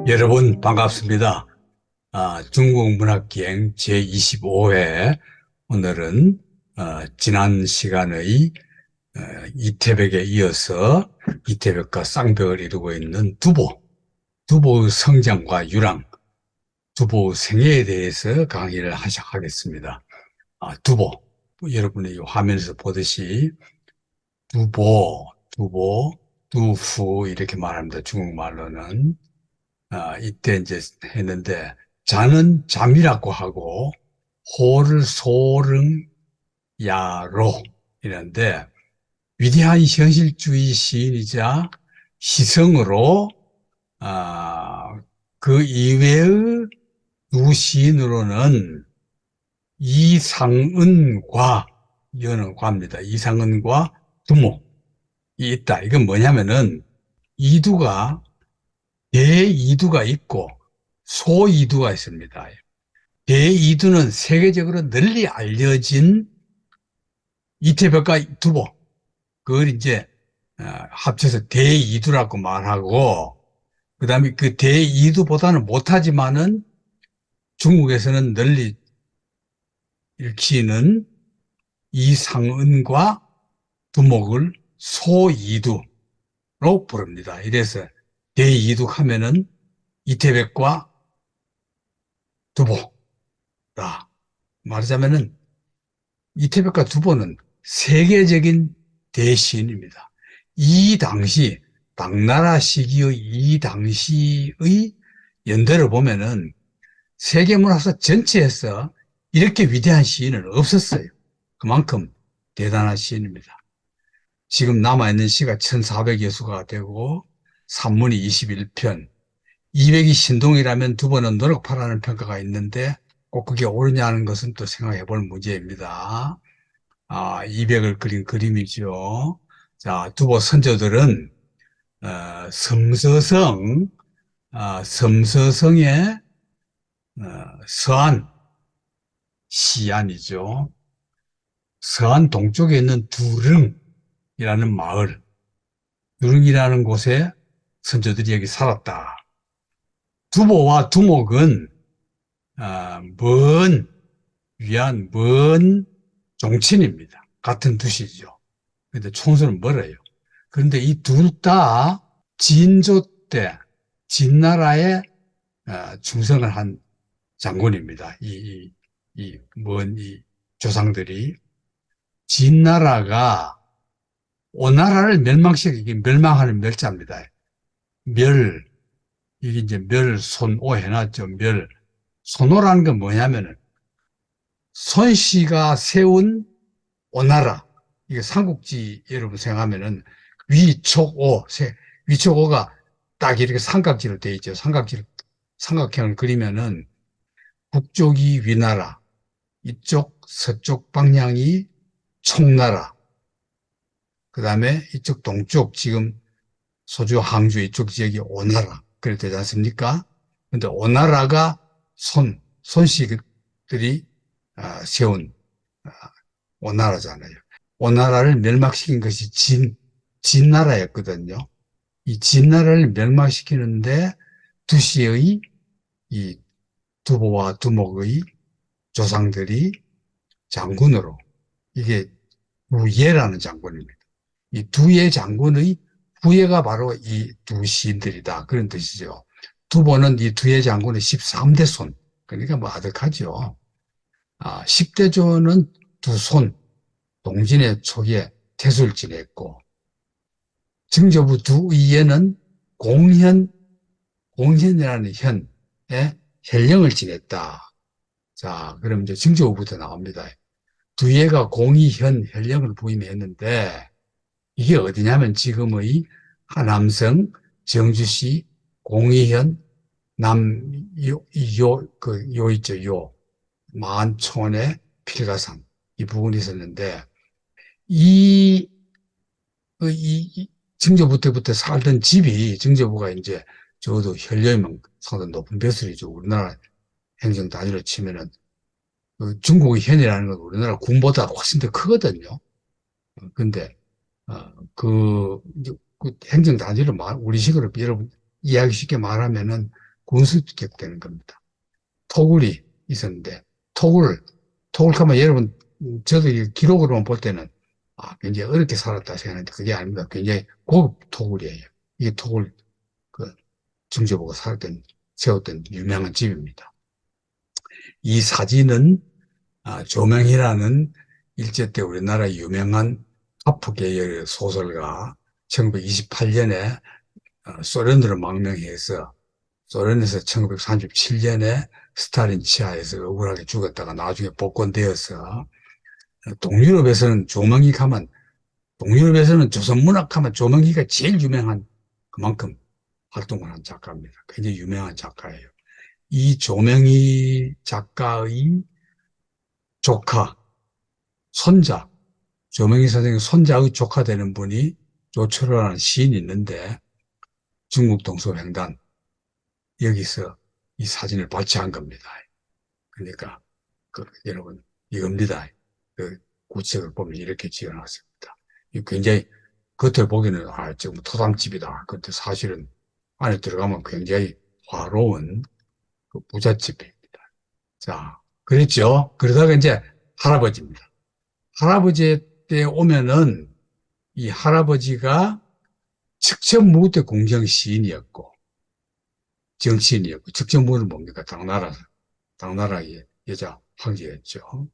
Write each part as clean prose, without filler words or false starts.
여러분 반갑습니다. 중국 문학기행 제25회 오늘은 지난 시간의 이태백에 이어서 이태백과 쌍벽을 이루고 있는 두보의 성장과 유랑, 두보 생애에 대해서 강의를 하겠습니다. 두보, 여러분이 화면에서 보듯이 두보, 두후 이렇게 말합니다. 중국말로는. 이때 이제 했는데, 자는 잠이라고 하고, 호를 소릉, 야로 이랬는데, 위대한 현실주의 시인이자 시성으로, 그 이외의 두 시인으로는 이상은과, 이거는 과입니다. 이상은과 두목이 있다. 이건 뭐냐면은, 이두가 대이두가 있고 소이두가 있습니다. 대이두는 세계적으로 널리 알려진 이태백과 두보, 그걸 이제 합쳐서 대이두라고 말하고, 그 다음에 그 대이두보다는 못하지만은 중국에서는 널리 읽히는 이상은과 두목을 소이두로 부릅니다. 이래서 대이둑 하면은 이태백과 두보라. 말하자면은 이태백과 두보는 세계적인 대시인입니다. 이 당시 당나라 시기의 이 당시의 연대를 보면은 세계문화사 전체에서 이렇게 위대한 시인은 없었어요. 그만큼 대단한 시인입니다. 지금 남아있는 시가 1400여 수가 되고 산문이 21편, 200이 신동이라면 두보는 노력파라는 평가가 있는데 꼭 그게 옳으냐는 것은 또 생각해 볼 문제입니다. 200을 그린 그림이죠. 자, 두보 선조들은 섬서성, 섬서성의 서안, 시안이죠. 서안 동쪽에 있는 두릉이라는 마을, 두릉이라는 곳에 선조들이 여기 살았다. 두보와 두목은 먼 종친입니다. 같은 두시죠. 그런데 총수는 멀어요. 그런데 이 둘 다 진조 때 진나라에 충성을 한 장군입니다. 이 조상들이. 진나라가 오나라를 멸망하는 멸자입니다. 이게 이제 손오 해놨죠. 손오라는 건 뭐냐면은, 손씨가 세운 오나라. 이게 삼국지 여러분 생각하면은, 위촉오가 딱 이렇게 삼각지로 되어 있죠. 삼각형을 그리면은, 북쪽이 위나라, 이쪽 서쪽 방향이 총나라, 그 다음에 이쪽 동쪽, 지금 소주, 항주 이쪽 지역이 오나라. 그래 되지 않습니까? 근데 오나라가 손씨들이 세운 오나라잖아요. 오나라를 멸망시킨 것이 진나라였거든요. 이 진나라를 멸망시키는데 두시의 이 두보와 두목의 조상들이 장군으로, 이게 두예라는 장군입니다. 이 두예 장군의 후예가 바로 이 두 시인들이다. 그런 뜻이죠. 두보는 이 두예 장군의 13대 손. 그러니까 뭐 아득하죠. 10대 조는 두 손, 동진의 초기에 태수를 지냈고, 증조부 두의에는 공현이라는 현에 혈령을 지냈다. 자, 그럼 이제 증조부부터 나옵니다. 두예가 공의현 혈령을 부임했는데, 이게 어디냐면 지금의 하남성, 정주시, 공의현, 만촌의 필가산, 이 부분이 있었는데, 이 증조부 때부터 살던 집이, 증조부가 이제 적어도 혈령이면 상당히 높은 벼슬이죠. 우리나라 행정 단위로 치면은, 중국의 현이라는 건 우리나라 군보다 훨씬 더 크거든요. 근데, 그 행정 단위로 우리식으로 여러분 이해하기 쉽게 말하면은 군수격되는 겁니다. 토굴이 있었는데, 토굴 가면 여러분, 저도 이 기록으로만 볼 때는, 굉장히 어렵게 살았다 생각하는데, 그게 아닙니다. 굉장히 고급 토굴이에요. 이게 토굴, 정조보가 세웠던 유명한 집입니다. 이 사진은, 조명희라는 일제 때 우리나라 유명한 하프 계열의 소설가, 1928년에 소련으로 망명해서 소련에서 1937년에 스탈린 치하에서 억울하게 죽었다가 나중에 복권되어서 동유럽에서는 동유럽에서는 조선문학 하면 조명희가 제일 유명한 그만큼 활동을 한 작가입니다. 굉장히 유명한 작가예요. 이 조명희 작가의 조카, 손자, 조명희 선생님 손자의 조카 되는 분이 조철호라는 시인이 있는데 중국 동서횡단 여기서 이 사진을 발췌한 겁니다. 그러니까 여러분 이겁니다. 구체적으로 보면 이렇게 지어놨습니다. 이 굉장히 겉을 보기는 지금 토담집이다. 근데 사실은 안에 들어가면 굉장히 화로운 부잣집입니다. 자, 그랬죠. 그러다가 이제 할아버지입니다. 할아버지 때 오면은 이 할아버지가 척천무대 공정 시인이었고 정치인이었고, 척천무는 뭡니까? 당나라의 여자 황제였죠.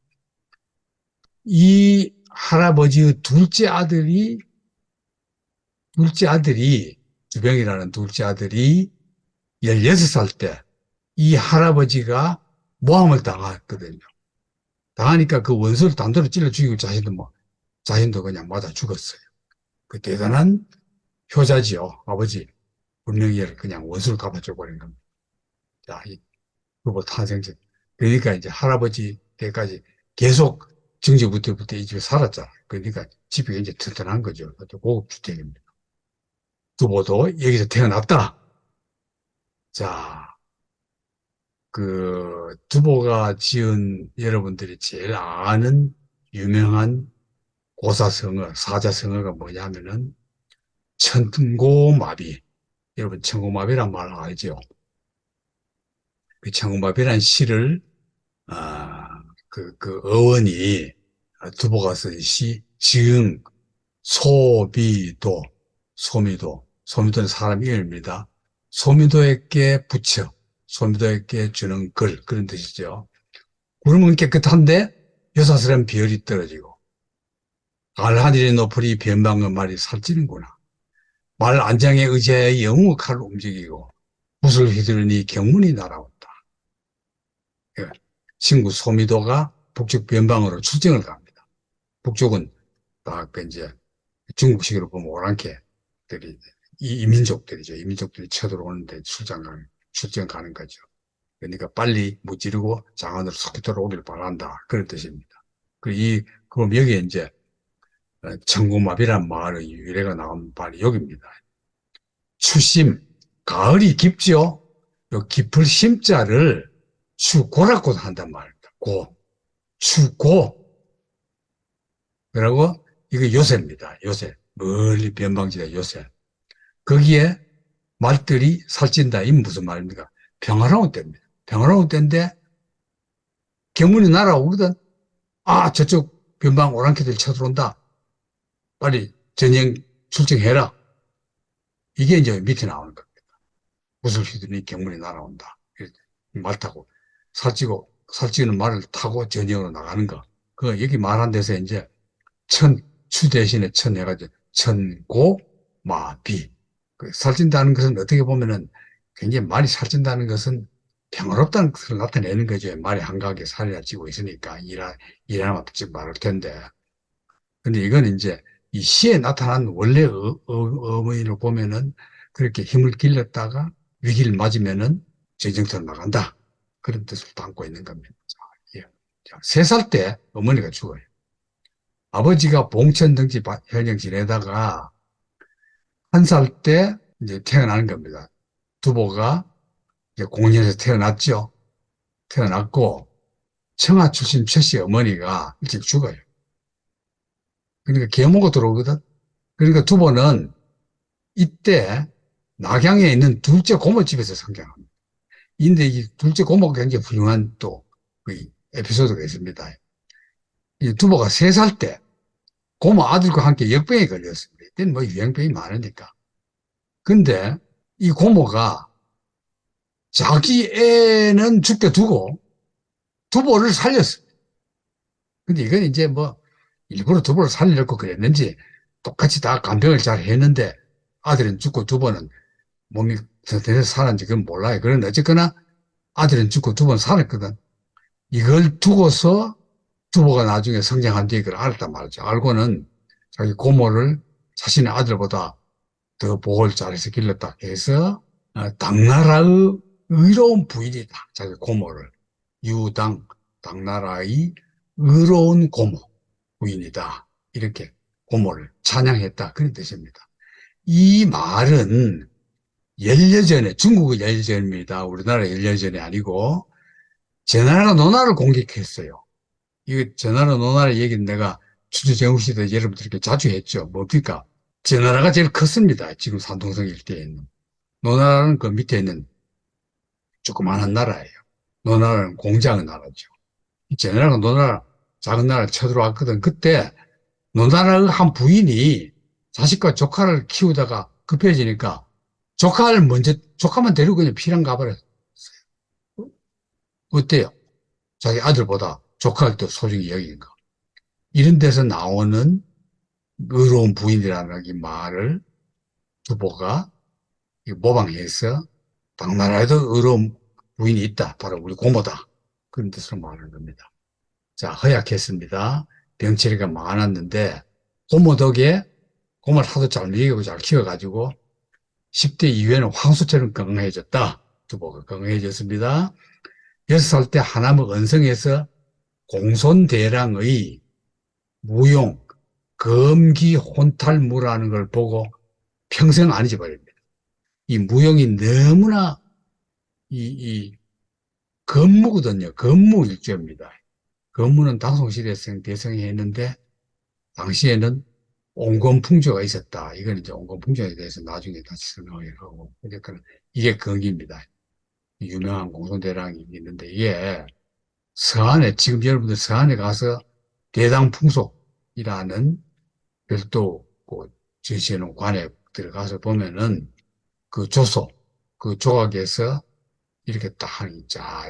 이 할아버지의 주병이라는 둘째 아들이 16살 때 이 할아버지가 모함을 당했거든요. 당하니까 그 원수를 단도로 찔러 죽이고 자신도 그냥 맞아 죽었어요. 그 대단한 효자지요. 아버지. 분명히 그냥 원수를 갚아줘 버린 겁니다. 자, 이 후보 탄생적. 그러니까 이제 할아버지 때까지 계속 정조부터부터 이 집에 살았잖아요. 그러니까 집이 굉장히 튼튼한 거죠. 고급주택입니다. 두보도 여기서 태어났다. 자, 두보가 지은 여러분들이 제일 아는 유명한 사자성어가 뭐냐면은 천고마비. 여러분 천고마비란 말 알죠? 그 천고마비란 시를 어원이 두보가 쓴 시, 지응, 소미도는 사람 이름입니다. 소미도에게 붙여, 소미도에게 주는 그런 뜻이죠. 구름은 깨끗한데 여사스런 비열이 떨어지고, 알하늘의 높으리 변방의 말이 살찌는구나. 말 안장에 의지하여 영웅의 칼을 움직이고, 붓을 휘두르니 경문이 날아온다. 친구 소미도가 북쪽 변방으로 출정을 갑니다. 북쪽은 딱 이제 중국식으로 보면 오랑캐들이 이민족들이죠. 이민족들이 쳐들어오는데 출정 가는 거죠. 그러니까 빨리 무찌르고 장안으로 속히 들어오길 바란다. 그런 뜻입니다. 그럼 여기에 이제 청고마비란 말의 유래가 나온 말이 여기입니다. 추심, 가을이 깊죠? 요 깊을 심자를 추고라고 한단 말입니다. 추고. 그리고 이거 요새입니다. 요새. 멀리 변방지대 요새. 거기에 말들이 살찐다. 이 무슨 말입니까? 평화로운 때입니다. 평화로운 때인데 경문이 날아오거든. 저쪽 변방 오랑캐들이 쳐들어온다. 빨리 전쟁 출정해라. 이게 이제 밑에 나오는 겁니다. 붓을 휘두르니 경문이 날아온다. 말 타고 살찌는 말을 타고 전쟁으로 나가는 거. 여기 말한 데서 이제 추 대신에 천 해가지고 천고마비. 살찐다는 것은 어떻게 보면은 굉장히 말이 살찐다는 것은 평화롭다는 것을 나타내는 거죠. 말이 한가하게 살이나 찌고 있으니까 일하나마 쭉 말할 텐데. 근데 이건 이제 이 시에 나타난 원래 어머니를 보면은 그렇게 힘을 길렀다가 위기를 맞으면은 전쟁터로 나간다. 그런 뜻을 담고 있는 겁니다. 자, 3살 때 어머니가 죽어요. 아버지가 봉천 등지 현영 지내다가 1살 때 이제 태어나는 겁니다. 두보가 이제 공연에서 태어났죠. 태어났고 청하 출신 최씨 어머니가 일찍 죽어요. 그러니까 계모가 들어오거든. 그러니까 두보는 이때 낙양에 있는 둘째 고모집에서 성장합니다. 근데 이 둘째 고모가 굉장히 훌륭한 또 그 에피소드가 있습니다. 이 두보가 3살 때 고모 아들과 함께 역병에 걸렸습니다. 이때는 뭐 유행병이 많으니까. 근데 이 고모가 자기 애는 죽게 두고 두보를 살렸습니다. 근데 이건 이제 뭐 일부러 두보를 살리려고 그랬는지 똑같이 다 간병을 잘 했는데 아들은 죽고 두보는 몸이 튼튼해서 살았는지 그건 몰라요. 그런데 어쨌거나 아들은 죽고 두보는 살았거든. 이걸 두고서 두보가 나중에 성장한 뒤에 그걸 알았단 말이죠. 알고는 자기 고모를 자신의 아들보다 더 보호를 잘해서 길렀다 해서 당나라의 의로운 부인이다. 자기 고모를. 유당, 당나라의 의로운 고모, 부인이다. 이렇게 고모를 찬양했다. 그런 뜻입니다. 이 말은 연려전에, 중국의 연려전입니다. 우리나라 연려전이 아니고, 제나라 노나를 공격했어요. 이 제나라 노나라 얘기는 내가 추주정국시대 여러분들께 자주 했죠. 뭡니까? 제나라가 제일 컸습니다. 지금 산둥성 일대에 있는. 노나라는 그 밑에 있는 조그마한 나라예요. 노나라는 공장의 나라죠. 제나라가 노나라, 작은 나라를 쳐들어왔거든. 그때 노나라의 한 부인이 자식과 조카를 키우다가 급해지니까 조카만 데리고 그냥 피랑 가버렸어요. 어때요? 자기 아들보다 조카를 더 소중히 여긴 거. 이런 데서 나오는 의로운 부인이라는 이 말을 두보가 모방해서 당나라에도 의로운 부인이 있다. 바로 우리 고모다. 그런 뜻으로 말하는 겁니다. 자, 허약했습니다. 병치레가 많았는데 고모 덕에 고모를 하도 잘 먹이고 잘 키워가지고 10대 이후에는 황소처럼 건강해졌다. 두보가 건강해졌습니다. 6살 때 하남의 언성에서 공손대랑의 무용, 검기 혼탈무라는 걸 보고 평생 안 잊어버립니다. 이 무용이 너무나 이 건무거든요. 건무 일조입니다. 건무는 당송시대에 대성했는데 당시에는 온건풍조가 있었다. 이건 이제 온건풍조에 대해서 나중에 다시 설명을 하고 어쨌거나 이게 건기입니다. 유명한 공손대랑이 있는데 이게 서안에 지금 여러분들 서안에 가서 대당풍속이라는 별도 그 전시해놓은 관에 들어가서 보면은 그 조소 그 조각에서 이렇게 딱 하는 자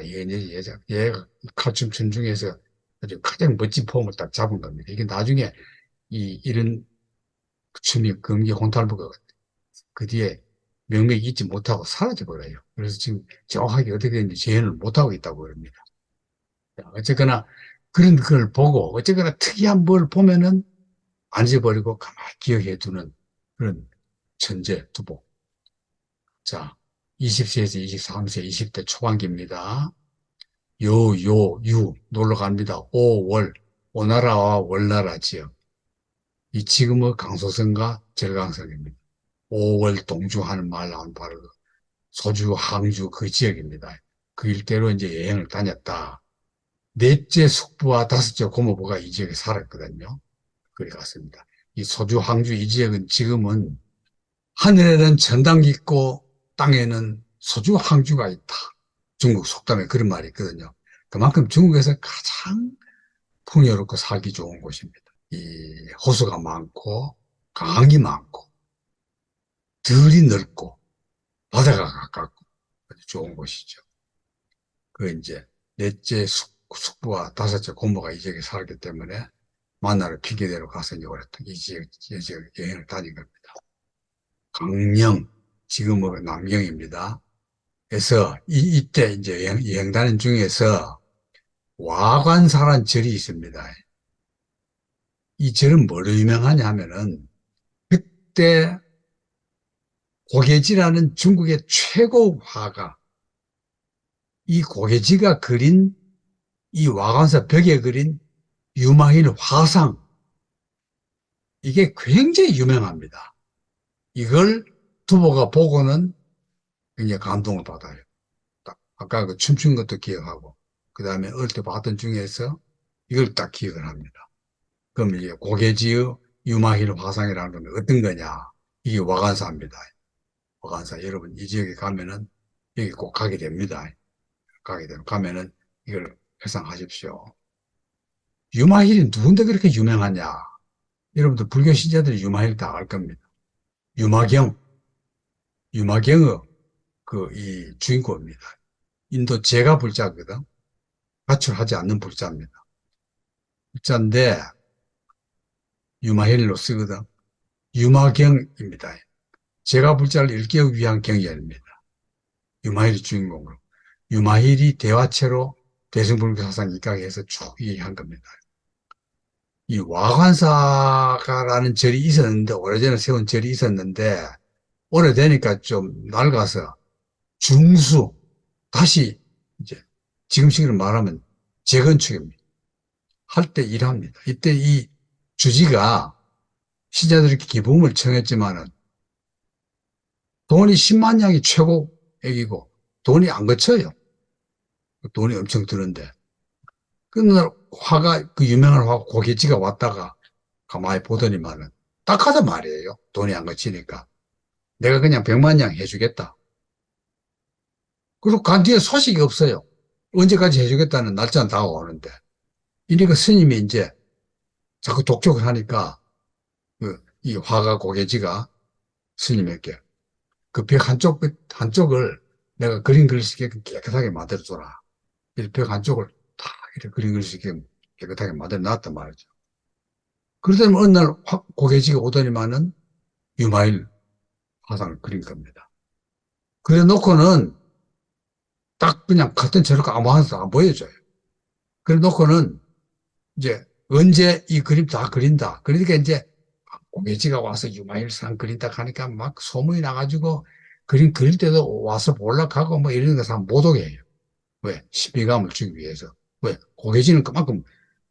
얘가 칼춤 중에서 아주 가장 멋진 폼을 딱 잡은 겁니다. 이게 나중에 이런 춤이 금기 혼탈부가 그 뒤에 명맥이 잊지 못하고 사라져버려요. 그래서 지금 정확하게 어떻게 되는지 재현을 못하고 있다고 그럽니다. 어쨌거나 그런 걸 보고 어쨌거나 특이한 뭘 보면은 안 잊어버리고 가만히 기억해 두는 그런 천재 두보. 자, 20세에서 23세, 20대 초반기입니다. 유, 놀러 갑니다. 5월, 오나라와 월나라 지역. 이 지금의 강소성과 절강성입니다. 5월 동주하는 말 나온 바로 소주, 항주 그 지역입니다. 그 일대로 이제 여행을 다녔다. 넷째 숙부와 다섯째 고모부가 이 지역에 살았거든요. 그래 갔습니다. 이 소주, 항주 이 지역은 지금은 하늘에는 천당이 있고 땅에는 소주, 항주가 있다. 중국 속담에 그런 말이 있거든요. 그만큼 중국에서 가장 풍요롭고 살기 좋은 곳입니다. 이 호수가 많고 강이 많고 들이 넓고 바다가 가깝고 아주 좋은 곳이죠. 그 이제 넷째 숙부와 다섯째 고모가 이 지역에 살기 때문에 만나러 핑계대로 가서 이제 오랫동안 이 지역 여행을 다닌 겁니다. 강령, 지금은 남경입니다. 그래서 이때 이제 여행 다닌 중에서 와관사란 절이 있습니다. 이 절은 뭐로 유명하냐 하면은 그때 고개지라는 중국의 최고 화가 이 고개지가 그린 이 와관사 벽에 그린 유마일 화상 이게 굉장히 유명합니다. 이걸 두보가 보고는 굉장히 감동을 받아요. 아까 그 춤춘 것도 기억하고 그 다음에 어릴 때 봤던 중에서 이걸 딱 기억을 합니다. 그럼 이게 고개지의 유마힐 화상이라는 건 어떤 거냐? 이게 와간사입니다. 와간사 여러분 이 지역에 가면은 여기 꼭 가게 됩니다. 가면은 이걸 회상하십시오. 유마힐이 누군데 그렇게 유명하냐? 여러분들 불교 신자들이 유마힐 다 알 겁니다. 유마경, 유마경의 이 주인공입니다. 인도 제가 불자거든. 가출하지 않는 불자입니다. 불자인데 유마힐로 쓰거든. 유마경입니다. 제가 불자를 읽기 위한 경전입니다. 유마힐이 주인공으로. 유마힐이 대화체로 대승불교 사상 입각해서 쭉 얘기한 겁니다. 이 와관사가라는 절이 있었는데, 오래전에 세운 절이 있었는데, 오래되니까 좀 낡아서 중수, 다시 이제 지금 식으로 말하면 재건축입니다. 할 때 일합니다. 이때 이 주지가 신자들에게 기부금을 청했지만은 돈이 10만 양이 최고액이고 돈이 안 거쳐요. 돈이 엄청 드는데. 그날 화가, 그 유명한 화 고계지가 왔다가 가만히 보더니만은 딱하단 말이에요. 돈이 안 거치니까. 내가 그냥 100만 양 해주겠다. 그리고 간 뒤에 소식이 없어요. 언제까지 해주겠다는 날짜는 다가오는데. 이니까 스님이 이제 자꾸 독촉을 하니까 이 화가 고계지가 스님에게 그 벽 한쪽을 내가 그림 그릴 수 있게 깨끗하게 만들어줘라. 벽 한쪽을 다 이렇게 그림 그릴 수 있게 깨끗하게 만들어 놨단 말이죠. 그러더니 어느 날 확 고개지가 오더니만은 유마일 화상을 그린 겁니다. 그래 놓고는 딱 그냥 같은 저렇게 아무 하나도 안 보여줘요. 그래 놓고는 이제 언제 이 그림 다 그린다. 그러니까 이제 고개지가 와서 유마일상 그린다 하니까 막 소문이 나가지고 그림 그릴 때도 와서 볼락하고 뭐 이런 거 사람 못 오게 해요. 왜? 신비감을 주기 위해서. 왜? 고개지는 그만큼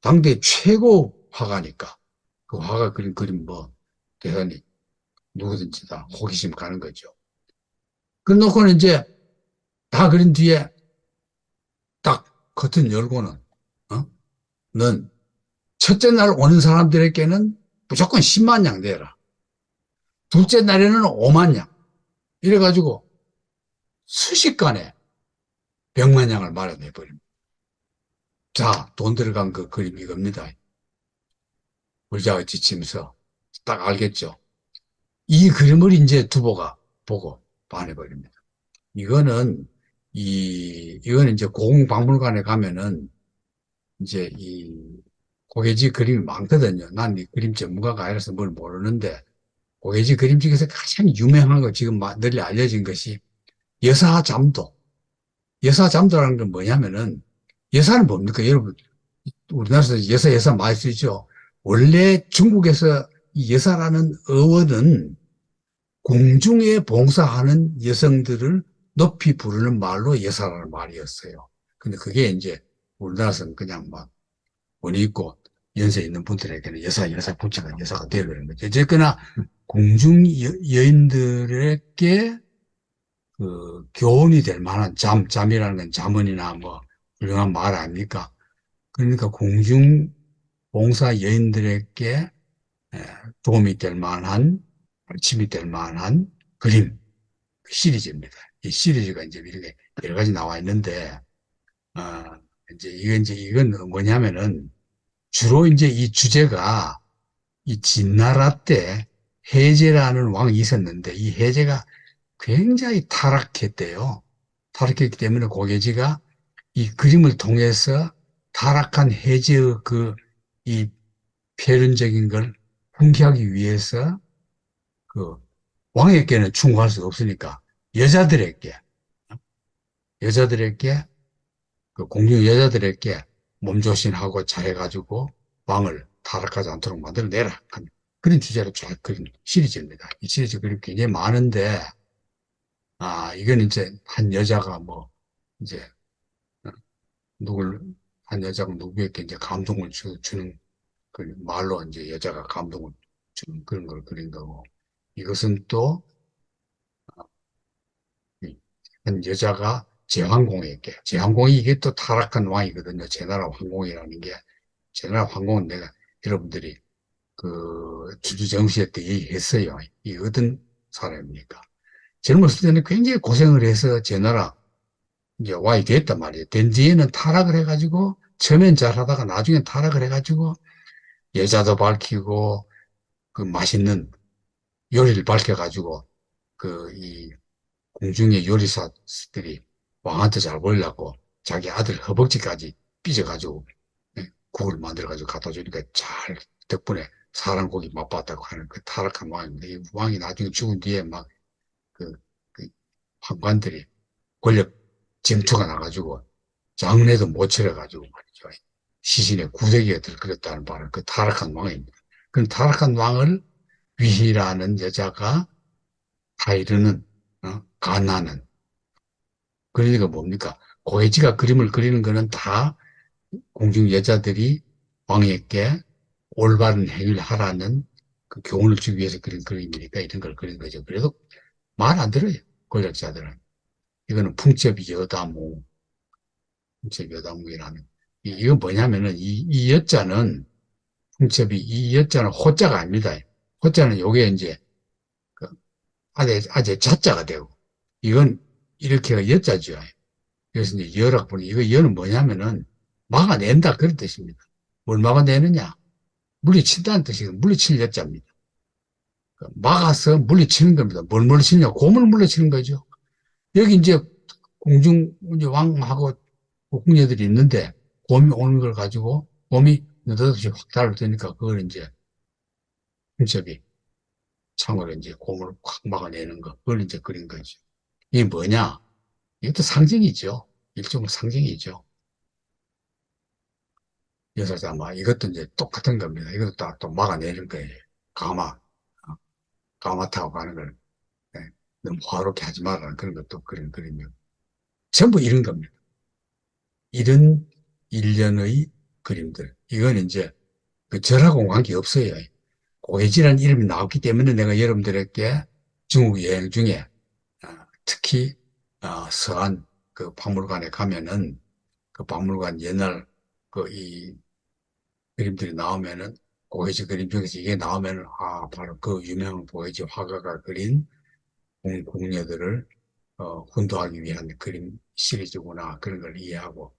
당대 최고 화가니까 그 화가 그린 그림 뭐 대단히 누구든지 다 호기심 가는 거죠. 그놓고는 이제 다 그린 뒤에 딱 커튼 열고는 어? 넌 첫째 날 오는 사람들에게는 무조건 10만 양 내라. 둘째 날에는 5만 양. 이래가지고 순식간에 100만 양을 마련해버립니다. 자, 돈 들어간 그 그림 이겁니다. 불자가 지치면서 딱 알겠죠. 이 그림을 이제 두보가 보고 반해버립니다. 이거는, 이거는 이제 고궁박물관에 가면은 이제 이 고개지 그림이 많거든요. 난 이 그림 전문가가 아니라서 뭘 모르는데, 고개지 그림 중에서 가장 유명한 거 지금 널리 알려진 것이 여사잠도. 여사잠도라는 건 뭐냐면은, 여사는 뭡니까? 여러분, 우리나라에서 여사 많이 쓰죠. 원래 중국에서 이 여사라는 어원은 공중에 봉사하는 여성들을 높이 부르는 말로 여사라는 말이었어요. 근데 그게 이제 우리나라에서는 그냥 막 권위 있고 연세 있는 분들에게는 여사 붙여가 여사가 되어버리는 거죠. 어쨌거나 공중 여인들에게 그 교훈이 될 만한 잠이라는 건 자문이나 뭐 훌륭한 말 아닙니까? 그러니까 공중 봉사 여인들에게 도움이 될 만한, 힘이 될 만한 그림 시리즈입니다. 이 시리즈가 이제 이렇게 여러 가지 나와 있는데, 어, 이건 뭐냐면은, 주로 이제 이 주제가 이 진나라 때 해제라는 왕이 있었는데, 이 해제가 굉장히 타락했대요. 타락했기 때문에 고개지가 이 그림을 통해서 타락한 해제의 이 표현적인 걸 훈계하기 위해서 그 왕에게는 충고할 수 없으니까 여자들에게 여자들에게 그 공중 여자들에게 몸조신하고 잘해가지고 왕을 타락하지 않도록 만들어내라 하는 그런 주제로 쫙 그린 시리즈입니다. 이 시리즈 그림 굉장히 많은데 이건 이제 한 여자가 뭐 이제 어, 누굴 한 여자가 누구에게 이제 감동을 주는 그 말로 이제 여자가 감동을 주는 그런 걸 그린 거고 이것은 또 한 여자가 제왕공이 이게 또 타락한 왕이거든요. 제나라 황공이라는 게 제나라 황공은 내가 여러분들이 그 주주정시회 때 얘기했어요. 이 어떤 사람입니까? 젊었을 때는 굉장히 고생을 해서 제나라 이제 와이 됐단 말이에요. 된 뒤에는 타락을 해가지고 처음엔 잘하다가 나중엔 타락을 해가지고 여자도 밝히고 그 맛있는 요리를 밝혀가지고 그 이 궁중의 요리사들이 왕한테 잘 보이려고 자기 아들 허벅지까지 삐져가지고 국을 만들어가지고 갖다 주니까 잘 덕분에 사람 고기 맛봤다고 하는 그 타락한 왕입니다. 이 왕이 나중에 죽은 뒤에 막 그, 그 판관들이 권력 쟁투가 나가지고 장례도 못 치러가지고 말이죠. 시신에 구데기가 들끓었다는 바를 그 타락한 왕입니다. 그 타락한 왕을 위희라는 여자가 타이르는 가나는 그러니까 뭡니까? 고해지가 그림을 그리는 거는 다 공중 여자들이 왕에게 올바른 행위를 하라는 그 교훈을 주기 위해서 그린 그림이니까 이런 걸 그린 거죠. 그래도 말 안 들어요. 권력자들은. 이거는 풍첩이 여다무, 풍첩 여다무이라는. 이건 뭐냐면은 이 여자는 풍첩이 이 여자는 호자가 아닙니다. 호자는 요게 이제 그 아재 자자가 되고 이건 이렇게가 여자죠. 그래서 이제 여라고 보니 이거 여는 뭐냐면은 막아낸다 그런 뜻입니다. 뭘 막아내느냐? 물리친다는 뜻이거든요. 물리칠 여자입니다. 막아서 물리치는 겁니다. 뭘 물리치냐? 곰을 물리치는 거죠. 여기 이제 공중 이제 왕하고 국궁녀들이 있는데 곰이 오는 걸 가지고 곰이 느닷없이 확 달라드니까 그걸 이제 hun첩이 창으로 이제 곰을 확 막아내는 거 그걸 이제 그린 거죠. 이게 뭐냐? 이것도 상징이죠. 일종의 상징이죠. 여사자마 이것도 이제 똑같은 겁니다. 이것도 또 막아내는 거예요. 가마, 가마타고 가는 걸 너무 화롭게 하지 말라는 그런 것도 그런 그림이고 전부 이런 겁니다. 이런 일련의 그림들. 이건 이제 그 절하고 관계없어요. 고해지라는 이름이 나왔기 때문에 내가 여러분들에게 중국 여행 중에 특히 서안 그 박물관에 가면은 그 박물관 옛날 그 이 그림들이 나오면은 고해지 그림 중에서 이게 나오면은 바로 그 유명한 고해지 화가가 그린 궁녀들을 훈도하기 위한 그림 시리즈구나 그런 걸 이해하고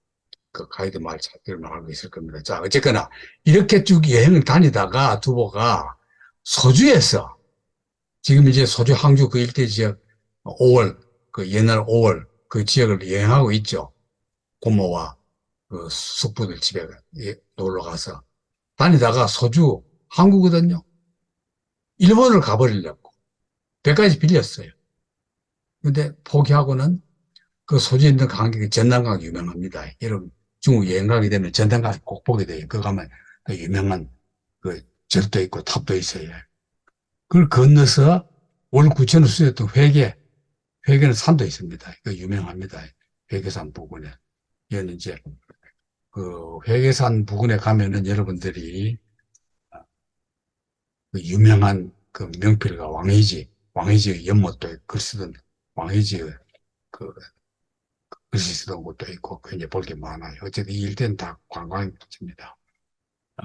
그 가이드 말 잘 들으면 알고 있을 겁니다. 자, 어쨌거나 이렇게 쭉 여행을 다니다가 두보가 소주에서 지금 이제 소주 항주 그 일대 지역 5월 그 옛날 5월 그 지역을 여행하고 있죠. 고모와 그 숙부들 집에 놀러 가서 다니다가 소주 항구거든요. 일본을 가버리려고 배까지 빌렸어요. 근데 포기하고는 그 소주 있는 관객이 전당각이 유명합니다. 여러분 중국 여행 가게 되면 전당각 꼭 보게 돼요. 그 가면 그 유명한 그 절도 있고 탑도 있어요. 그걸 건너서 월 9천을 수였던 회계는 산도 있습니다. 그 유명합니다. 회계산 부근에. 이건 이제 그 회계산 부근에 가면은 여러분들이 그 유명한 그 명필가 왕이지의 연못도 글 쓰던 왕이지의 그 글씨 쓰던 곳도 있고 굉장히 볼 게 많아요. 어쨌든 이 일대는 다 관광지입니다.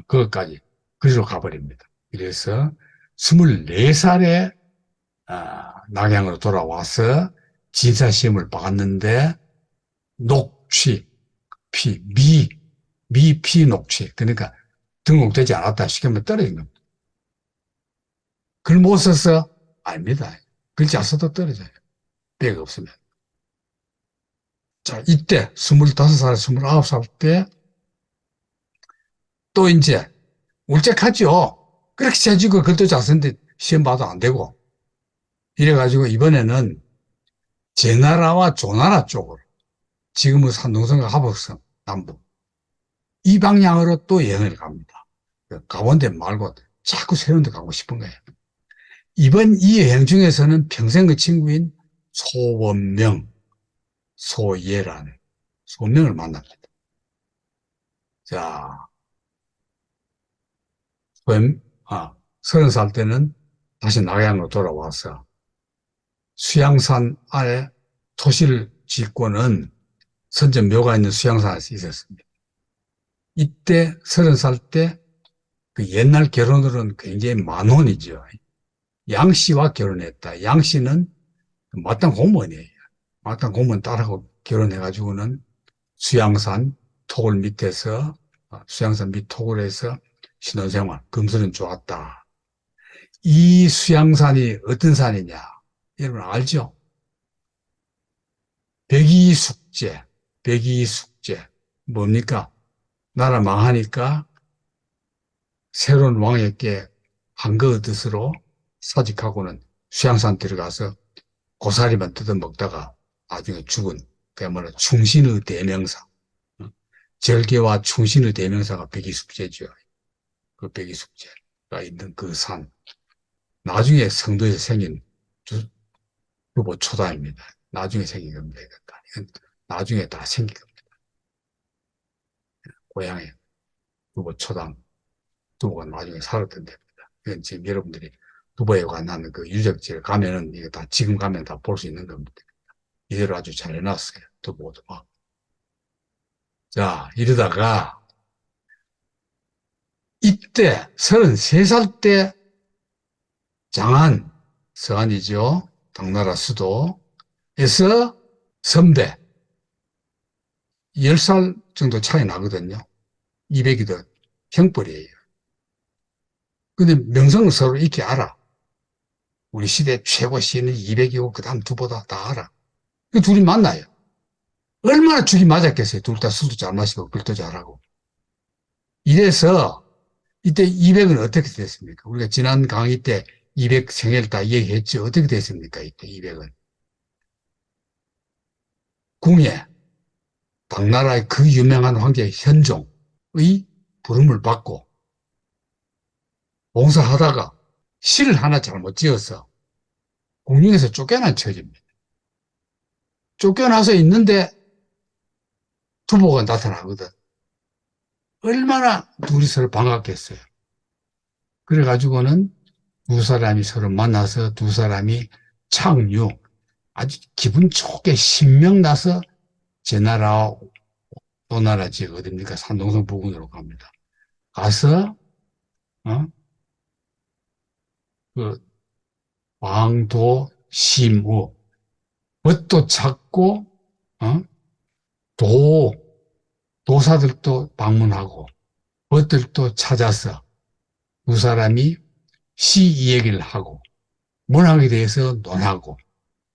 그것까지 그리로 가버립니다. 그래서 24살에 낙양으로 돌아와서 진사시험을 봤는데 녹취, 미피 녹취 그러니까 등록되지 않았다 쉽게 말하면 떨어진 겁니다. 글 못 써서 아닙니다. 글자 써도 떨어져요. 뼈가 없으면. 자, 이때 25살, 29살 때 또 이제 울적하죠. 그렇게 재주고 글도 잘 쓰는데 시험 봐도 안 되고 이래가지고 이번에는 제나라와 조나라 쪽으로 지금은 산둥성과 하복성 남부 이 방향으로 또 여행을 갑니다. 가본 데 말고 자꾸 새로운 데 가고 싶은 거예요. 이번 이 여행 중에서는 평생 그 친구인 소원명, 소예라는 소원명을 만납니다. 자, 30살 때는 다시 낙양으로 돌아와서 수양산 아래 토시를 짓고는 선전묘가 있는 수양산에 있었습니다. 이때 30살 때 그 옛날 결혼으로는 굉장히 만혼이죠. 양 씨와 결혼했다. 양 씨는 마땅 공무원이에요. 마땅 공무원 딸하고 결혼해가지고는 수양산 토굴 밑에서, 수양산 밑 토굴에서 신혼생활, 금슬은 좋았다. 이 수양산이 어떤 산이냐? 여러분 알죠? 백이숙제, 백이숙제. 뭡니까? 나라 망하니까 새로운 왕에게 한거 뜻으로 사직하고는 수양산 들어가서 고사리만 뜯어먹다가 나중에 죽은, 그야말로 충신의 대명사. 절개와 충신의 대명사가 백이숙제죠. 그 백이숙제가 있는 그 산. 나중에 성도에서 생긴 두보 초단입니다. 나중에 생긴 겁니다. 이건 나중에 다 생긴 겁니다. 고향에 두보 초당, 두보가 나중에 살았던 데입니다. 이건 지금 여러분들이 두보에 관한 그 유적지를 가면은 이거 다 지금 가면 다 볼 수 있는 겁니다. 이대로 아주 잘 해놨어요. 두보도 막. 자, 이러다가 이때 33살 때 장안, 서안이죠. 당나라 수도에서 선배 10살 정도 차이 나거든요. 200이도 형벌이에요. 근데 명성은 서로 익히 알아. 우리 시대 최고 시인은 200이고 그 다음 두보다 다 알아. 그 둘이 만나요. 얼마나 죽이 맞았겠어요. 둘 다 술도 잘 마시고 글도 잘하고. 이래서 이때 200은 어떻게 됐습니까? 우리가 지난 강의 때 200 생애를 다 얘기했죠. 어떻게 됐습니까? 이때 200은. 궁예, 당나라의 그 유명한 황제 현종의 부름을 받고 봉사하다가 시를 하나 잘못 지어서 궁중에서 쫓겨난 처지입니다. 쫓겨나서 있는데 두보가 나타나거든. 얼마나 둘이 서로 반갑겠어요. 그래가지고는 두 사람이 서로 만나서 두 사람이 착류, 아주 기분 좋게 신명나서 제 나라, 또 나라 지역 어딥니까? 산동성 부근으로 갑니다. 가서, 그, 왕도, 심우, 벗도 찾고, 도, 도사들도 방문하고, 벗들도 찾아서 두 사람이 시 이야기를 하고, 문학에 대해서 논하고,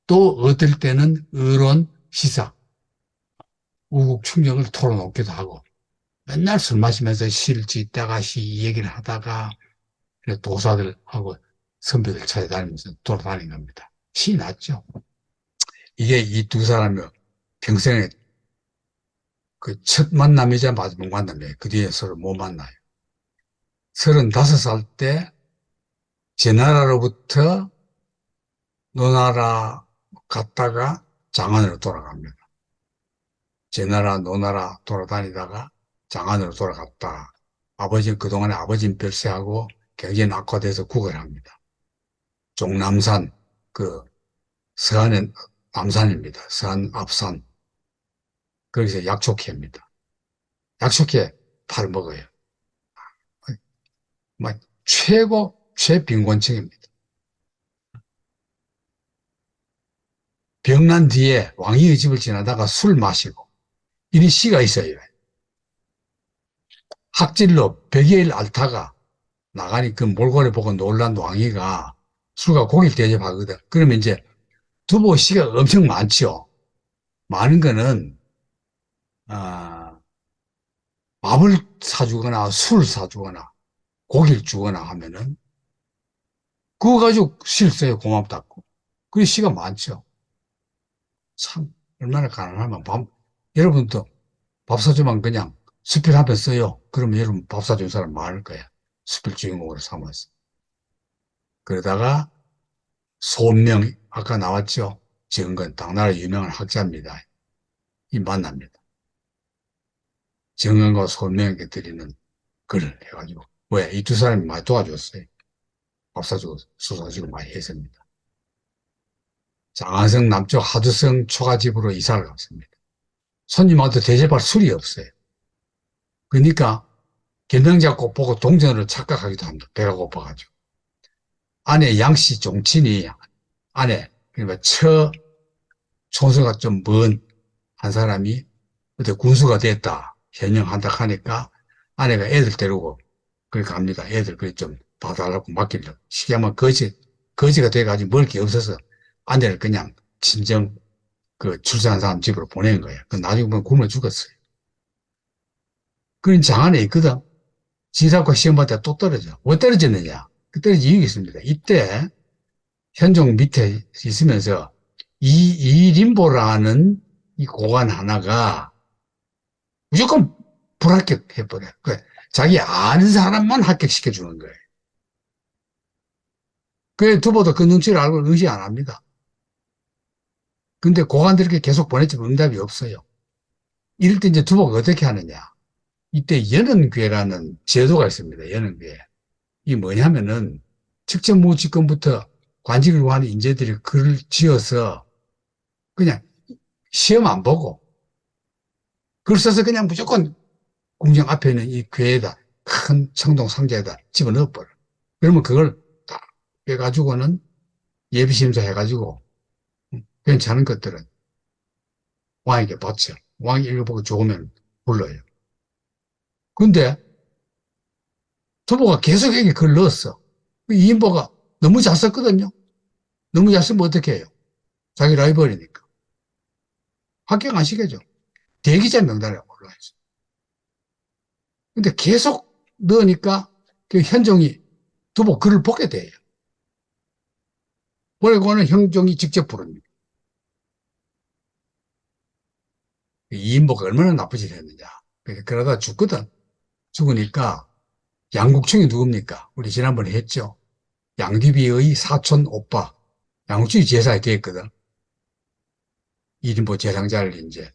또 어떨 때는 의론, 시사, 우국 충정을 털어놓기도 하고, 맨날 술 마시면서 시를 짓다가 시 얘기를 하다가 도사들하고 선배들 찾아다니면서 돌아다닌 겁니다. 시 났죠. 이게 이 두 사람이 평생에 그 첫 만남이자 마지막 만남이에요. 그 뒤에 서로 못 만나요. 35살 때 제 나라로부터 노나라 갔다가 장안으로 돌아갑니다. 제 나라, 노나라 돌아다니다가 장안으로 돌아갔다. 그동안에 아버지는 별세하고 경제는 악화돼서 구걸합니다. 종남산, 서안은 남산입니다. 서안 앞산. 거기서 약초캐입니다. 약초캐 팔먹어요. 최빈곤층입니다. 병난 뒤에 왕이의 집을 지나다가 술 마시고, 이런 시가 있어요. 학질로 백여일 앓다가 나가니 그 몰골을 보고 놀란 왕이가 술과 고기를 대접하거든. 그러면 이제 두보 시가 엄청 많죠. 많은 거는 밥을 사주거나 술 사주거나 고기를 주거나 하면은 그거 가지고 시를 써요. 고맙다고. 그게 시가 많죠. 참 얼마나 가난하면 여러분도 밥 사주면 그냥 수필 한 편 써요. 그러면 여러분 밥 사준 사람 많을 거야. 수필 주인공으로 삼아서. 그러다가 손명, 아까 나왔죠. 정건, 당나라 유명한 학자입니다. 이 만납니다. 정건과 손명에게 드리는 글을 해가지고. 왜? 이 두 사람이 많이 도와줬어요. 밥 사주고, 수 사주고 많이 했습니다. 장안성 남쪽 하두성 초가집으로 이사를 갔습니다. 손님한테 대접할 술이 없어요. 그러니까 겸명자 꼭 보고 동전을 착각하기도 합니다. 배가 고파가지고. 아내 양씨 종친이 아내 그러니까 총수가 좀 먼 한 사람이 그때 군수가 됐다. 현역한다 하니까 아내가 애들 데리고 그렇게 갑니다. 애들 그래 좀 봐달라고 맡기려고. 쉽게 하면 거지가 돼가지고 먹을 게 없어서 아내를 그냥 친정 그 출산한 사람 집으로 보낸 거예요. 그 나중에 보면 굶어 죽었어요. 그런 장안에 있거든. 지사과 시험 봤을 때 또 떨어져. 왜 떨어졌느냐? 그 떨어진 이유가 있습니다. 이때 현종 밑에 있으면서 이림보라는 이 고관 하나가 무조건 불합격해버려. 그 자기 아는 사람만 합격시켜주는 거예요. 그 두보도 그 눈치를 알고 의지 안 합니다. 근데 고관들에게 계속 보냈지만 응답이 없어요. 이럴 때 이제 두보가 어떻게 하느냐. 이때 연은괴라는 제도가 있습니다. 연은괴. 이게 뭐냐면은 직전무직권부터 관직을 구하는 인재들이 글을 지어서 그냥 시험 안 보고 글 써서 그냥 무조건 궁정 앞에 있는 이 괴에다 큰 청동 상자에다 집어넣어 버려. 그러면 그걸 딱 빼가지고는 예비심사 해가지고 괜찮은 것들은 왕에게 바쳐. 왕이 읽어보고 좋으면 불러요. 근데 두보가 계속 여기 글 넣었어. 이인보가 너무 잘 썼거든요. 너무 잘 쓰면 어떻게 해요? 자기 라이벌이니까. 합격 안 시켜줘. 대기자 명단에 올라와있어. 근데 계속 넣으니까 그 현종이 두보 글을 보게 돼요. 그리고는 현종이 직접 부릅니다. 이인보가 얼마나 나쁜 짓을 했느냐. 그러다 죽거든. 죽으니까 양국충이 누굽니까? 우리 지난번에 했죠. 양귀비의 사촌 오빠. 양국충이 제사에 되었거든. 이인보 제상자를 이제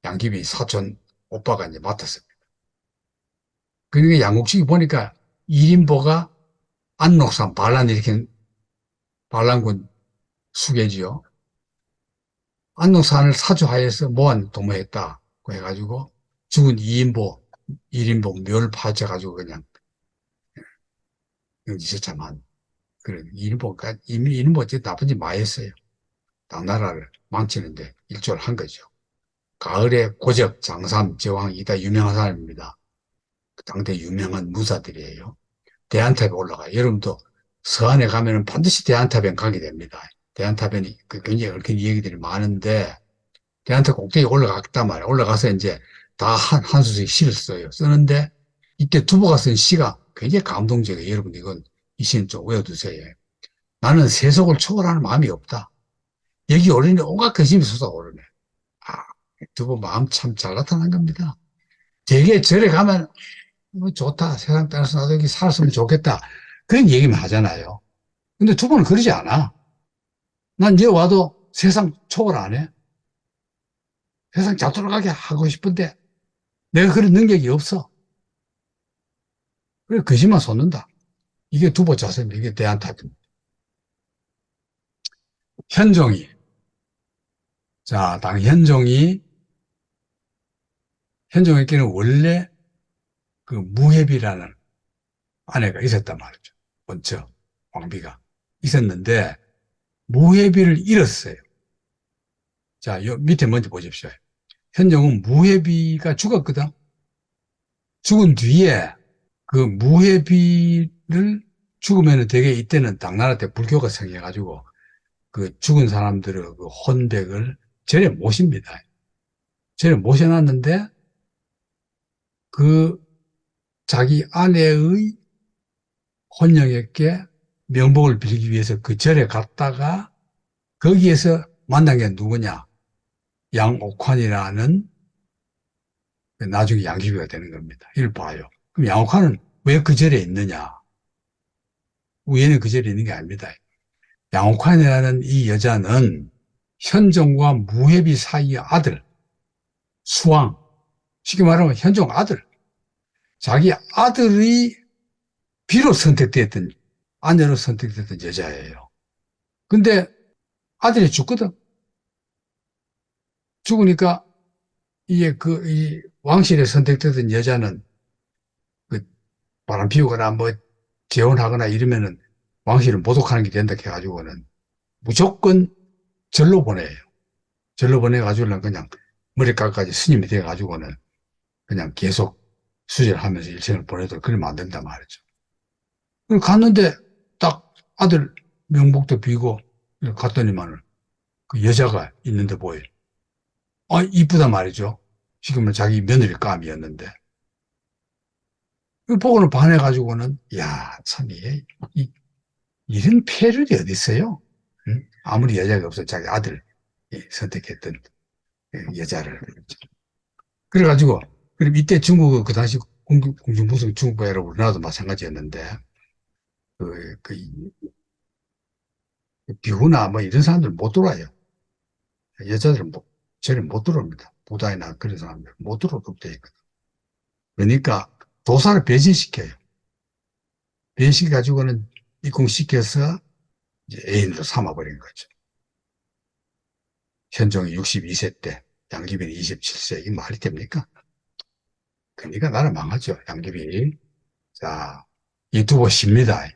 양귀비 사촌 오빠가 이제 맡았습니다. 그러니까 양국충이 보니까 이인보가 안록산 반란 일으킨 반란군 수계지요. 안록산을 사주하에서 모한 도모했다고 해가지고 죽은 이인보, 일인보 묘를 파져가지고 그냥 영지처참한 그런 이인보가 이미 이인보 어째 나쁜 짓 많이 했어요. 당나라를 망치는데 일조를 한 거죠. 가을에 고적, 장삼, 제왕이 다 유명한 사람입니다. 당대 유명한 무사들이에요. 대안탑에 올라가요. 여러분도 서안에 가면은 반드시 대안탑에 가게 됩니다. 대안탑에 굉장히 얽힌 얘기들이 많은데 대안탑 꼭대기에 올라갔단 말이에요. 올라가서 이제 다 한 수씩 시를 써요. 쓰는데 이때 두보가 쓴 시가 굉장히 감동적이에요. 여러분 이건 이 시는 좀 외워두세요. 나는 세속을 초월하는 마음이 없다. 여기 오르는 온갖 근심이 솟아오르네. 아, 두보 마음 참 잘 나타난 겁니다. 되게 절에 가면 좋다. 세상 따라서 나도 여기 살았으면 좋겠다. 그런 얘기만 하잖아요. 근데 두보는 그러지 않아. 난 이제 와도 세상 초월 안 해. 세상 잘 돌아가게 하고 싶은데 내가 그런 능력이 없어. 그래, 거짓말 쏟는다. 이게 두보 자세입니다. 이게 대안탑입니다. 현종이. 자, 당 현종에게는 원래 그 무해비라는 아내가 있었단 말이죠. 먼저, 왕비가. 있었는데, 무해비를 잃었어요. 자, 요 밑에 먼저 보십시오. 현종은 무해비가 죽었거든. 죽은 뒤에 그 무해비를 죽으면 되게 이때는 당나라 때 불교가 생겨가지고 그 죽은 사람들의 그 혼백을 절에 모십니다. 절에 모셔놨는데 그 자기 아내의 혼령에게 명복을 빌기 위해서 그 절에 갔다가 거기에서 만난 게 누구냐? 양옥환이라는 나중에 양귀비가 되는 겁니다. 이걸 봐요. 그럼 양옥환은 왜 그 절에 있느냐? 우연히 그 절에 있는 게 아닙니다. 양옥환이라는 이 여자는 현종과 무해비 사이의 아들, 수왕, 쉽게 말하면 현종 아들, 자기 아들이 비로 선택됐던, 아내로 선택됐던 여자예요. 근데 아들이 죽거든. 죽으니까 이게 이 왕실에 선택됐던 여자는 그 바람 피우거나 뭐 재혼하거나 이러면은 왕실을 모독하는 게 된다 해가지고는 무조건 절로 보내요. 절로 보내가지고는 그냥 머리까지 스님이 돼가지고는 그냥 계속 수절하면서 일생을 보내도 그러면 안 된단 말이죠. 갔는데 딱 아들 명복도 비고 갔더니만은 그 여자가 있는데 보여요. 아, 이쁘단 말이죠. 지금은 자기 며느리 감이었는데. 보고는 반해가지고는, 야, 참, 이런 패륜이 어디 있어요? 응? 아무리 여자가 없어 자기 아들 선택했던 여자를. 그래가지고, 그럼 이때 중국은 그 당시 공중부성 중국부여로 우리나라도 마찬가지였는데, 그 비구나 뭐 이런 사람들 못 들어와요. 여자들은 저를 못 들어옵니다. 부다이나 그런 사람들 못 들어오도록 돼 있거든. 그러니까 도사를 배신시켜요. 배신시켜가지고는 입궁시켜서 이제 애인으로 삼아버린 거죠. 현종이 62세 때, 양귀빈이 27세. 이게 말이 됩니까? 그러니까 나라 망하죠, 양귀빈이. 자, 이 두보 시입니다.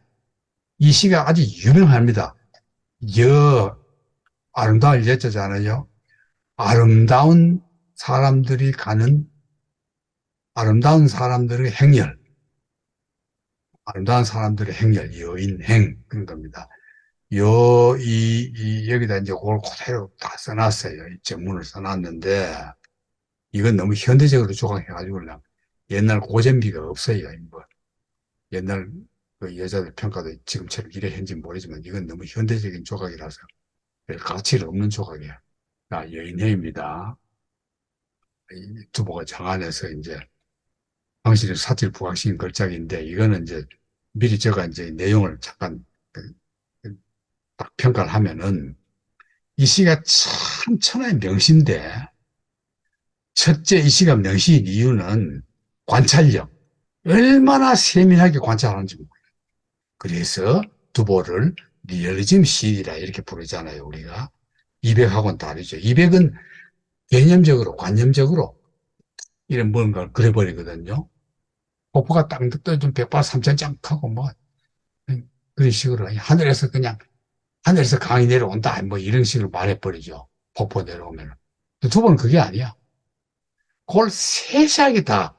이 시가 아주 유명합니다. 아름다운 여자잖아요. 아름다운 사람들이 가는 아름다운 사람들의 행렬, 아름다운 사람들의 행렬, 여인행, 그런 겁니다. 여기다 이제 그걸 그대로 다 써놨어요. 이 전문을 써놨는데, 이건 너무 현대적으로 조각해가지고, 그냥 옛날 고전비가 없어요. 뭐, 옛날 그 여자들 평가도 지금처럼 이래 했는지 모르지만, 이건 너무 현대적인 조각이라서, 별 가치가 없는 조각이에요. 자, 여인행입니다. 이 두보가 장안에서 이제, 황실의 사til 부각시킨 걸작인데, 이거는 이제, 미리 제가 이제 내용을 잠깐, 딱 평가를 하면은, 이 시가 참 천하의 명시인데, 첫째 이 시가 명시인 이유는 관찰력. 얼마나 세밀하게 관찰하는지 몰라요. 그래서 두보를 리얼리즘 시이라 이렇게 부르잖아요, 우리가. 200하고는 다르죠. 200은 개념적으로, 관념적으로 이런 뭔가를 그려버리거든요. 폭포가 땅 떠좀 백발삼천장 하고 뭐, 그런 식으로 하늘에서 강이 내려온다. 뭐 이런 식으로 말해버리죠. 폭포 내려오면. 두보는 그게 아니야. 그걸 세세하게 다,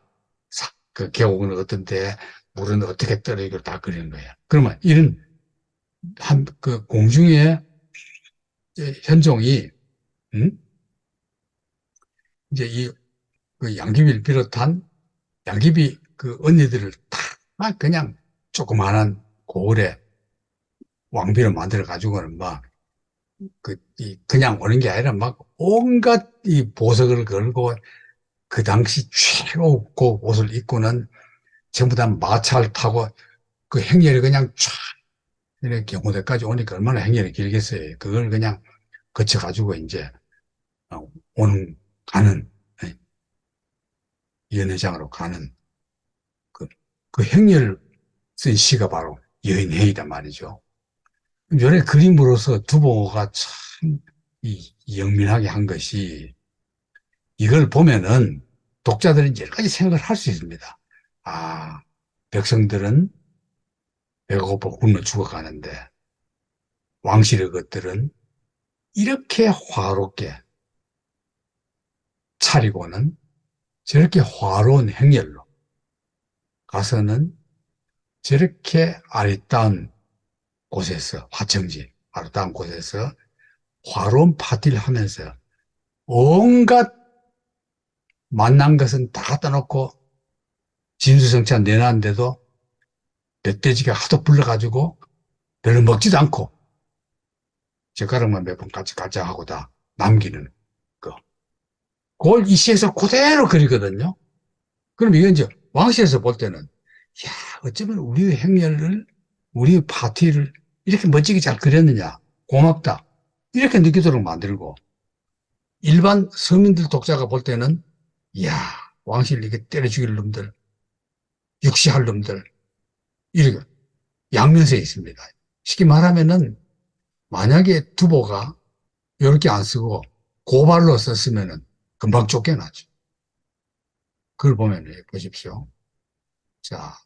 그 계곡은 어떤데, 물은 어떻게 떨어지고 다 그리는 거야. 그러면 이런, 공중에 현종이, 음? 이제 그 양귀비를 비롯한 양귀비 그 언니들을 다 그냥 조그마한 고을에 왕비를 만들어 가지고는 막, 그냥 오는 게 아니라 막 온갖 이 보석을 걸고 그 당시 최고 그 옷을 입고는 전부 다 마차를 타고 그 행렬이 그냥 쫙 이렇게 경호대까지 오니까 얼마나 행렬이 길겠어요. 그걸 그냥 거쳐가지고 이제 가는 예, 연회장으로 가는 그, 그 행렬 쓴 시가 바로 여인행이단 말이죠. 요래 그림으로서 두보가 참 영민하게 한 것이 이걸 보면은 독자들은 여러 가지 생각을 할 수 있습니다. 아, 백성들은 배가 고파 굶어 죽어가는데 왕실의 것들은 이렇게 화롭게 차리고는 저렇게 화로운 행렬로 가서는 저렇게 아리따운 곳에서, 화청지, 아리따운 곳에서 화로운 파티를 하면서 온갖 만난 것은 다 갖다 놓고 진수성찬 내놨는데도 멧돼지가 하도 불러가지고 별로 먹지도 않고 젓가락만 몇 번 까짝까짝 하고 다 남기는 거. 그걸 이 시에서 그대로 그리거든요. 그럼 이건 이제 왕실에서 볼 때는, 야, 어쩌면 우리의 행렬을, 우리의 파티를 이렇게 멋지게 잘 그렸느냐. 고맙다. 이렇게 느끼도록 만들고, 일반 서민들 독자가 볼 때는, 이야, 왕실 이렇게 때려 죽일 놈들, 육시할 놈들, 이렇게 양면성이 있습니다. 쉽게 말하면은, 만약에 두보가 이렇게 안 쓰고 고발로 썼으면은 금방 쫓겨나죠. 그걸 보면 보십시오. 자,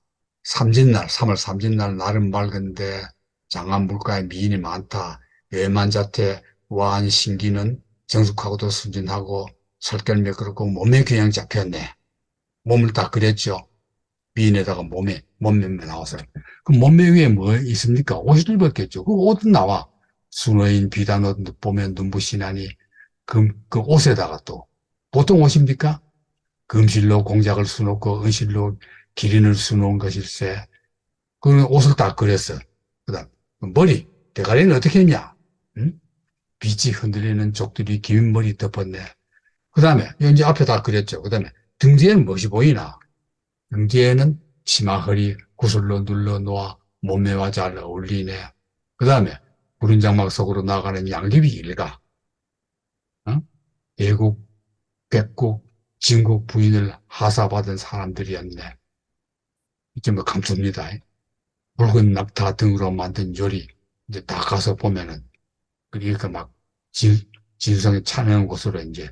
3월 삼진날 날은 맑은데 장안 물가에 미인이 많다. 외만자태 와한 신기는 정숙하고도 순진하고 설결 매끄럽고 몸매 균형 잡혔네. 몸을 딱 그렸죠. 미인에다가 몸매만 나와서. 그 몸매 위에 뭐 있습니까? 옷을 입었겠죠. 그 옷은 나와. 순어인 비단 옷 보면 눈부시나니 그 옷에다가 또 보통 옷입니까? 금실로 공작을 수놓고 은실로 기린을 수놓은 것일세. 그런 옷을 딱 그렸어. 그다음 머리 대가리는 어떻게 했냐? 응? 빛이 흔들리는 족들이 긴 머리 덮었네. 그 다음에 이제 앞에 다 그렸죠. 그 다음에 등 뒤에는 무엇이 보이나? 등 뒤에는 치마 허리 구슬로 눌러 놓아 몸매와 잘 어울리네. 그 다음에 구른 장막 속으로 나가는 양귀비 일가. 어? 예국, 백국, 진국 부인을 하사받은 사람들이었네. 이게 뭐 감투입니다. 붉은 낙타 등으로 만든 요리. 이제 다 가서 보면은, 그러니까 막 진, 진성이 차는 곳으로 이제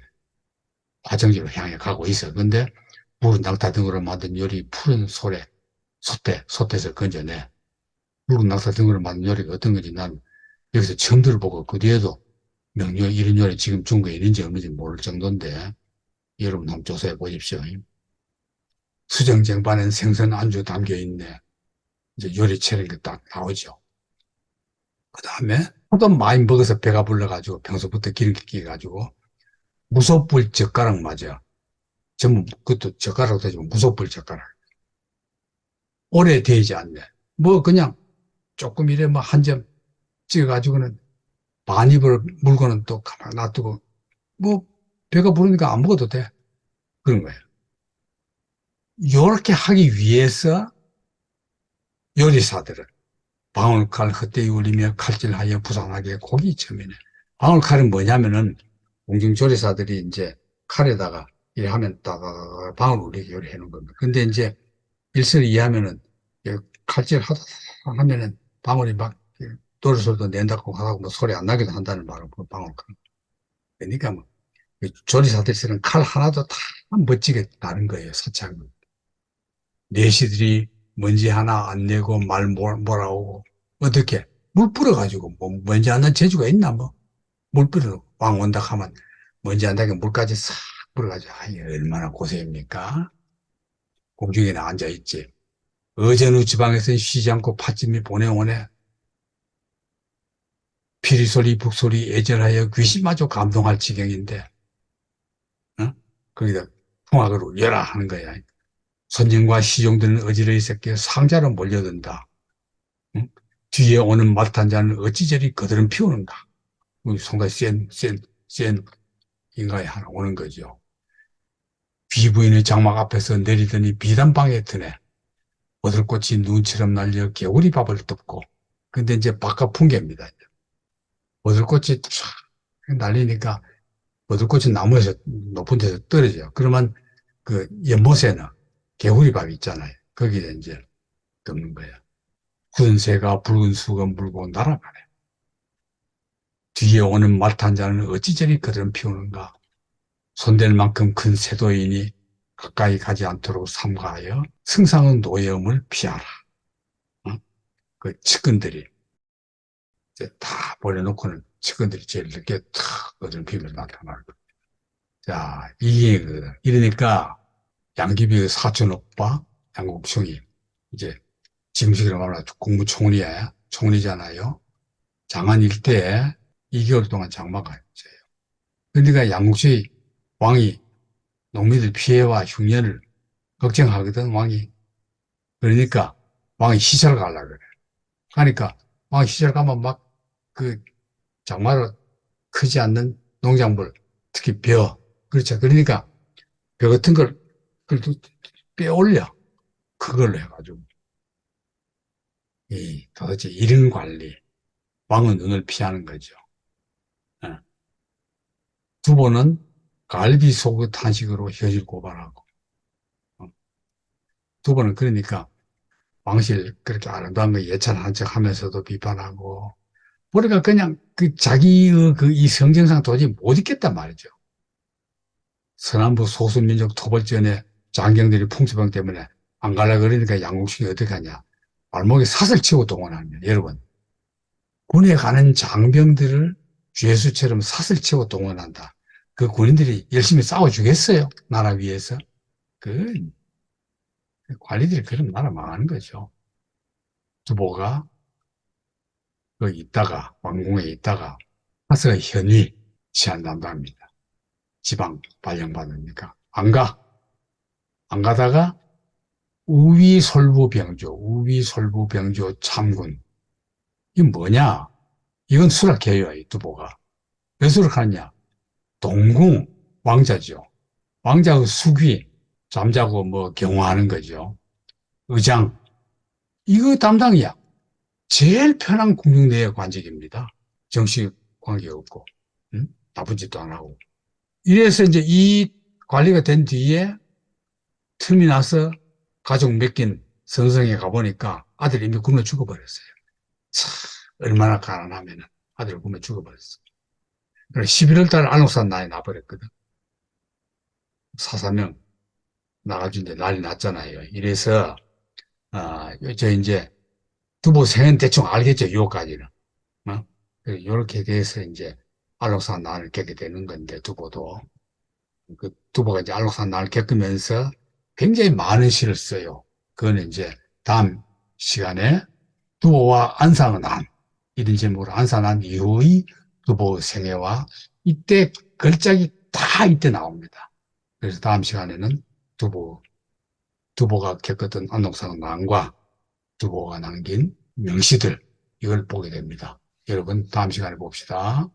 화정지로 향해 가고 있어. 근데 붉은 낙타 등으로 만든 요리 푸른 소태에서 건져내. 붉은 낙타 등으로 만든 요리가 어떤 건지 난 여기서 처음 들어보고 그 뒤에도 명령 이런 요리 지금 중국에 있는지 없는지 모를 정도인데 여러분 한번 조사해 보십시오. 수정쟁반엔 생선 안주 담겨 있네. 이제 요리 차리는 게 딱 나오죠. 그 다음에 또 많이 먹어서 배가 불러가지고 평소부터 기름기 끼가지고 무소불 젓가락 맞아. 전부 그것도 젓가락도 되지만 무소불 젓가락. 오래 데이지 않네. 뭐 그냥 조금 이래 뭐 한 점 찍어가지고는 반 입을 물고는 또 가만 놔두고 뭐 배가 부르니까 안 먹어도 돼. 그런 거예요. 요렇게 하기 위해서 요리사들은 방울칼 헛되이 울리며 칼질하여 부상하게 고기 처면에 방울칼은 뭐냐면은 공중조리사들이 이제 칼에다가 이래 하면 딱 방울 울리게 요리해 놓은 겁니다. 근데 이제 일설을 이해하면은 칼질 하다 하면은 방울이 막 노래 소리도 낸다고 하고 뭐 소리 안 나기도 한다는 말은 그 방울칼. 그러니까 뭐 조리사들이 쓰는 칼 하나도 다 멋지게 나는 거예요. 사창. 내시들이 먼지 하나 안 내고 말 몰아오고 어떻게 물 뿌려가지고 뭐 먼지 안 난 재주가 있나 뭐 물 뿌려 왕 온다 하면 먼지 안 나게 물까지 싹 뿌려가지고 아이 얼마나 고생입니까? 공중에나 앉아있지. 어제는 지방에서는 쉬지 않고 팥짐이 보내오네. 피리소리 북소리 애절하여 귀신마저 감동할 지경인데 어? 거기다 풍악으로 열라 하는 거야. 선진과 시종들은 어지러이 새끼 상자로 몰려든다. 응? 뒤에 오는 말탄 자는 어찌 저리 거드름 피우는가. 상당히 센 인간이 하나 오는 거죠. 귀부인의 장막 앞에서 내리더니 비단방에 드네. 버들꽃이 눈처럼 날려 개구리 밥을 덮고. 근데 이제 바깥 풍경입니다. 버들꽃이 촥 날리니까 버들꽃이 나무에서 높은 데서 떨어져요. 그러면 그 연못에는 개구리 밥이 있잖아요. 거기에 이제 덮는 거예요. 푸른 새가 붉은 수건 물고 날아가네. 뒤에 오는 말탄자는 어찌 저리 그들은 피우는가. 손댈 만큼 큰 새도이니 가까이 가지 않도록 삼가하여 승상은 노여움을 피하라. 어? 그 측근들이 이제 다 버려놓고는 측근들이 제일 늦게 탁 그들은 피우면서 나타나는 거예요. 자, 이게 이러니까 양귀비 사촌 오빠 양국총이 이제 지금식으로 말하면 국무총리야. 총리잖아요. 장안 일대에 2개월 동안 장마가 있어요. 그러니까 양국의 왕이 농민들 피해와 흉년을 걱정하거든, 왕이. 그러니까 왕이 시절 가려고 그래. 그러니까 왕이 시절 가면 막 그 장마로 크지 않는 농작물, 특히 벼. 그렇죠. 그러니까 벼 같은 걸 그래도 빼올려. 그걸로 해가지고. 도대체 이런 관리. 왕은 눈을 피하는 거죠. 예. 두 번은 갈비 속의 탄식으로 혀질 고발하고. 두 번은 그러니까 왕실 그렇게 아름다운 거 예찬한 척 하면서도 비판하고. 우리가 그냥 그 자기의 그 이 성정상 도저히 못 있겠단 말이죠. 서남부 소수민족 토벌전에 장경들이 풍수병 때문에 안 가려고 그러니까 양국식이 어떻게 하냐. 발목에 사슬 치고 동원하는 거예요. 여러분. 군에 가는 장병들을 죄수처럼 사슬 치고 동원한다. 그 군인들이 열심히 싸워주겠어요? 나라 위해서? 그 관리들이 그런 나라 망하는 거죠. 두보가 거기 있다가 왕궁에 있다가 하스가 현위 치안난답니다. 지방 발령받으니까 안 가. 안 가다가 우위솔부병조 참군. 이게 뭐냐? 이건 수락해요, 이 두보가. 왜 수락하냐? 동궁 왕자죠. 왕자의 숙위, 잠자고 뭐 경호하는 거죠. 의장, 이거 담당이야. 제일 편한 궁중 내의 관직입니다. 정식 관계 없고, 응? 나쁜 짓도 안 하고. 이래서 이제 이 관리가 된 뒤에 틈이 나서 가족 맡긴 성성에 가보니까 아들이 이미 굶어 죽어버렸어요. 참, 얼마나 가난하면은 아들 굶어 죽어버렸어. 그래서 11월 달 안옥산 난이 나버렸거든. 사사명 나가지고 이제 난리 났잖아요. 이래서, 저 이제 두부 생은 대충 알겠죠, 요까지는. 어? 요렇게 돼서 이제 안옥산 난을 겪게 되는 건데, 두부도. 그 두부가 이제 안옥산 난을 겪으면서 굉장히 많은 시를 써요. 그거는 이제 다음 시간에 두보와 안상의 난, 이런 제목으로 안상난 이후의 두보 생애와 이때 걸작이 다 이때 나옵니다. 그래서 다음 시간에는 두보가 겪었던 안동상의 난과 두보가 남긴 명시들, 이걸 보게 됩니다. 여러분, 다음 시간에 봅시다.